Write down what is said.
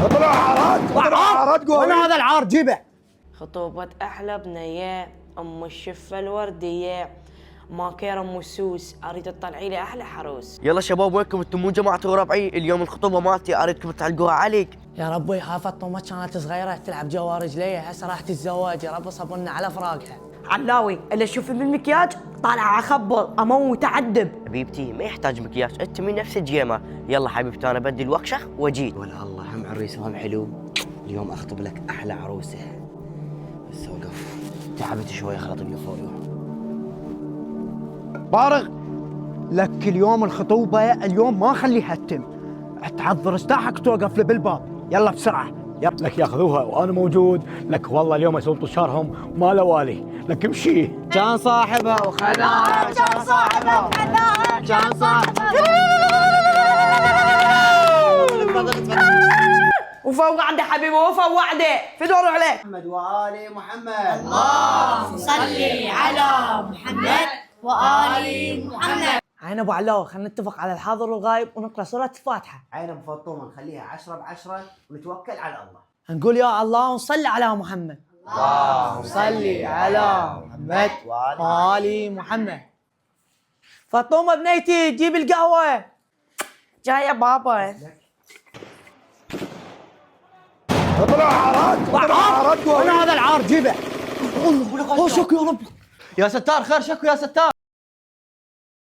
اطلع عارات، اطلع عارات قوي. وانا هذا العار جيبه. خطوبة أحلى بنية أم الشفة الوردية، ما كير أم السوس، أريد تطلعي لي أحلى حروس. يلا شباب وينكم انتم مو جماعتي وربعي؟ اليوم الخطوبه مالتي اريدكم تعلقوها عليك. يا ربي خافت ما كانت صغيره تلعب جوا رجليها، هسه راح تتزوج، يا رب صبرنا على فراقها. علاوي اللي تشوفي بالمكياج طالع اخبل اموت اعذب. حبيبتي ما يحتاج مكياج، انت من نفس الجيمر. يلا حبيبتي انا بدي الوكشه واجي. ولا الله هم عريس وهم حلو. اليوم اخطب لك احلى عروسه. بس وقف تعبت شويه خلطني من فوق. بارغ لك اليوم الخطوبه، اليوم ما خليها تتم. تعذر استاحك توقف لي بالباب، يلا بسرعه. يلا لك ياخذوها وانا موجود. لك والله اليوم يسوون طشارهم وما له والي. لك امشي. كان صاحبها وخدعها، كان صاحبها وخدعها، كان صاحبها. وفوق عندي حبيبي وفوق وعده في دور عليه. محمد وآل محمد. اللهم صل على محمد وآل محمد. عين ابو علاوي، خلينا نتفق على الحاضر والغايب ونقرا سوره الفاتحه. عين ابو فطومه نخليها 10 ب10 ونتوكل على الله. نقول يا الله ونصلي على محمد. اللهم صل على محمد وآل محمد. فاطمه بنيتي جيب القهوه. جاي بابا. اطلع عارات، اطلع عارات قوي. وانا هذا العار جيبه. شكو يا رب. يا ستار خير، شكو يا ستار.